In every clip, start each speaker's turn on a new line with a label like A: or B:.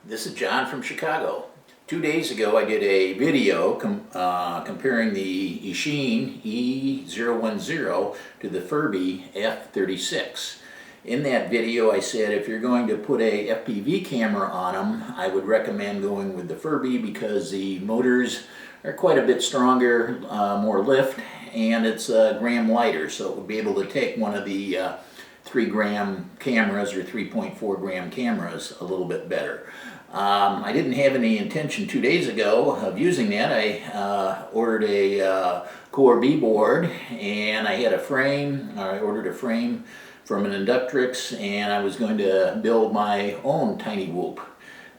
A: This is John from Chicago. 2 days ago I did a video comparing the Eachine E010 to the Furibee F36. In that video I said if you're going to put a FPV camera on them, I would recommend going with the Furibee because the motors are quite a bit stronger, more lift, and it's a gram lighter, so it would be able to take one of the 3-gram cameras or 3.4 gram cameras a little bit better. I didn't have any intention 2 days ago of using that. I ordered a Furibee board, and I had a frame. I ordered a frame from an Inductrix, and I was going to build my own tiny whoop.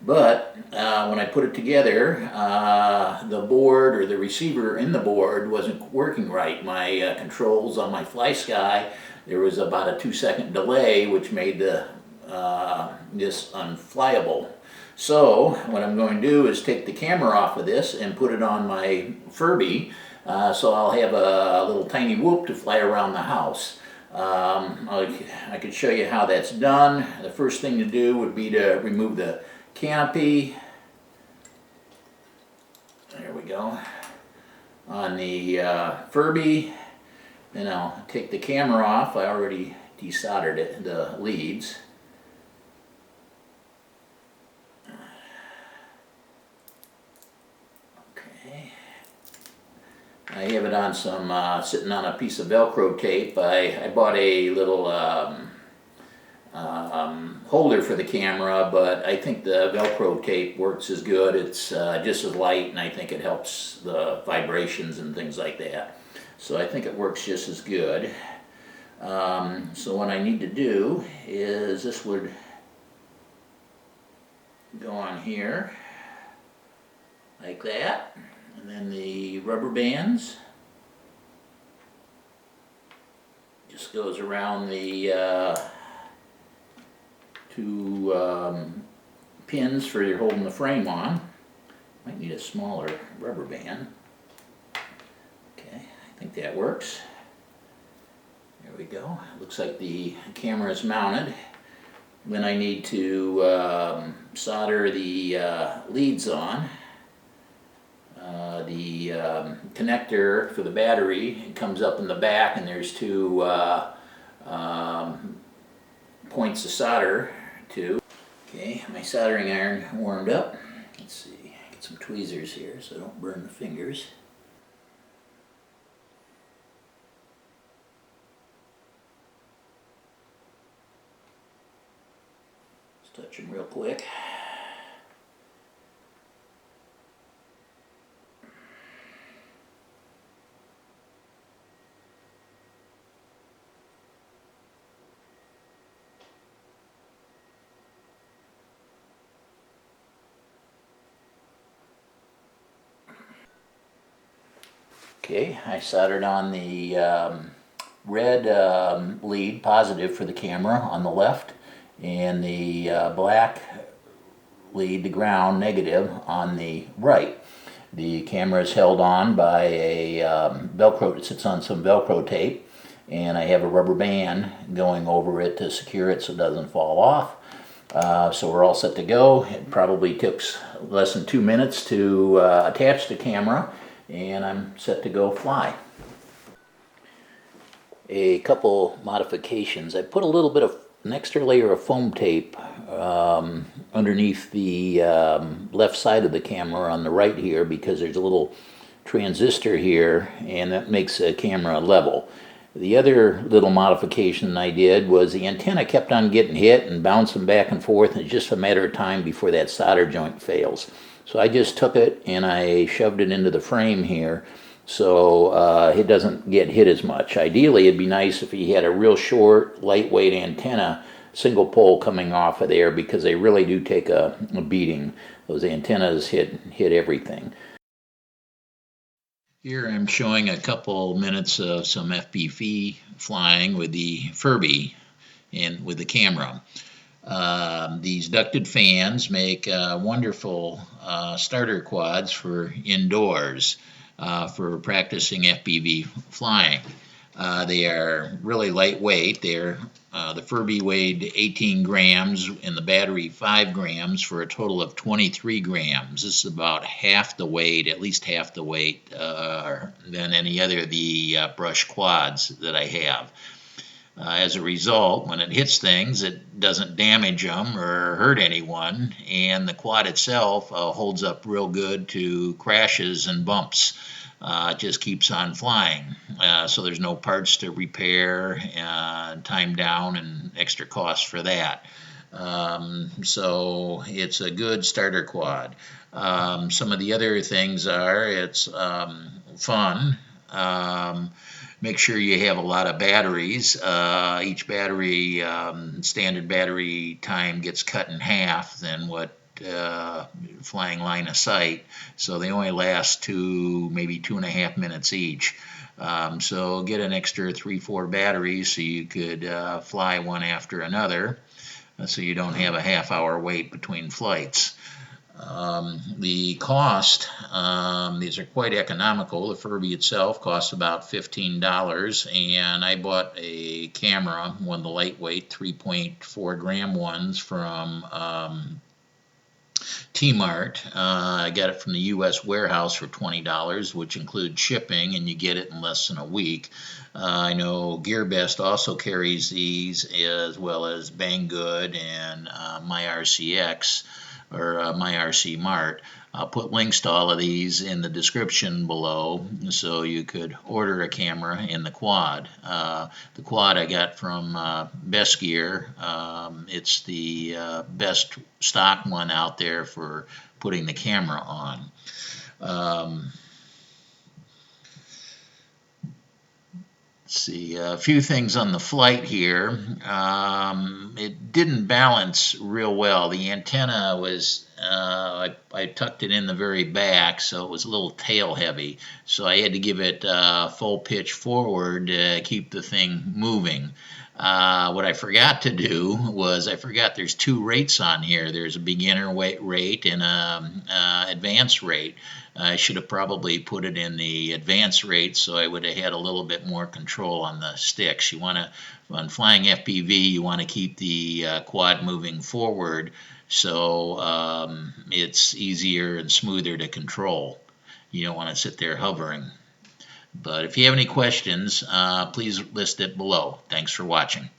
A: But when I put it together, the board or the receiver in the board wasn't working right. My controls on my FlySky, there was about a 2-second delay, which made this unflyable. So what I'm going to do is take the camera off of this and put it on my Furibee, so I'll have a little tiny whoop to fly around the house. I could show you how that's done. The first thing to do would be to remove the canopy. There we go. On the Furibee, then I'll take the camera off. I already desoldered it, the leads. Okay. I have it on some, sitting on a piece of Velcro tape. I bought a little holder for the camera, but I think the Velcro tape works as good. It's just as light, and I think it helps the vibrations and things like that. So I think it works just as good. So what I need to do is this would go on here like that, and then the rubber bands just goes around the two pins for your holding the frame on. Might need a smaller rubber band. Okay, I think that works. There we go. Looks like the camera is mounted. Then I need to solder the leads on. The connector for the battery, it comes up in the back, and there's two points of solder to. Okay, my soldering iron warmed up. Let's see, get some tweezers here so I don't burn the fingers. Just touch them real quick. Okay, I soldered on the red lead positive for the camera on the left, and the black lead, the ground, negative on the right. The camera is held on by a Velcro, it sits on some Velcro tape, and I have a rubber band going over it to secure it so it doesn't fall off. So we're all set to go. It probably took less than 2 minutes to attach the camera, and I'm set to go fly. A couple modifications. I put a little bit of an extra layer of foam tape underneath the left side of the camera on the right here, because there's a little transistor here, and that makes the camera level. The other little modification I did was the antenna kept on getting hit and bouncing back and forth, and it's just a matter of time before that solder joint fails. So I just took it and I shoved it into the frame here so it doesn't get hit as much. Ideally, it'd be nice if you had a real short, lightweight antenna, single pole coming off of there, because they really do take a beating. Those antennas hit everything. Here I'm showing a couple minutes of some FPV flying with the Furibee and with the camera. These ducted fans make wonderful starter quads for indoors for practicing FPV flying. They are really lightweight. The Furibee weighed 18 grams and the battery 5 grams for a total of 23 grams. This is about half the weight, at least half the weight than any other of the brush quads that I have. As a result, when it hits things, it doesn't damage them or hurt anyone, and the quad itself holds up real good to crashes and bumps. It just keeps on flying, so there's no parts to repair, time down, and extra cost for that. So it's a good starter quad. Some of the other things are it's fun. Make sure you have a lot of batteries. Each battery, standard battery time gets cut in half than what flying line of sight, so they only last maybe 2.5 minutes each. So get an extra 3-4 batteries so you could fly one after another, so you don't have a half-hour wait between flights. The cost, these are quite economical. The Furibee itself costs about $15, and I bought a camera, one of the lightweight 3.4 gram ones from T-Mart. I got it from the U.S. warehouse for $20, which includes shipping, and you get it in less than a week. I know GearBest also carries these, as well as Banggood and MyRCX, or MyRC Mart. I'll put links to all of these in the description below, so you could order a camera and the quad. The quad I got from Best Gear. It's the best stock one out there for putting the camera on. See, a few things on the flight here. It didn't balance real well. The antenna was, I tucked it in the very back, so it was a little tail heavy. So I had to give it full pitch forward to keep the thing moving. What I forgot to do was there's 2 rates on here. There's a beginner rate and an advanced rate. I should have probably put it in the advanced rate, so I would have had a little bit more control on the sticks. When flying FPV, you want to keep the quad moving forward, so it's easier and smoother to control. You don't want to sit there hovering. But if you have any questions, please list it below. Thanks for watching.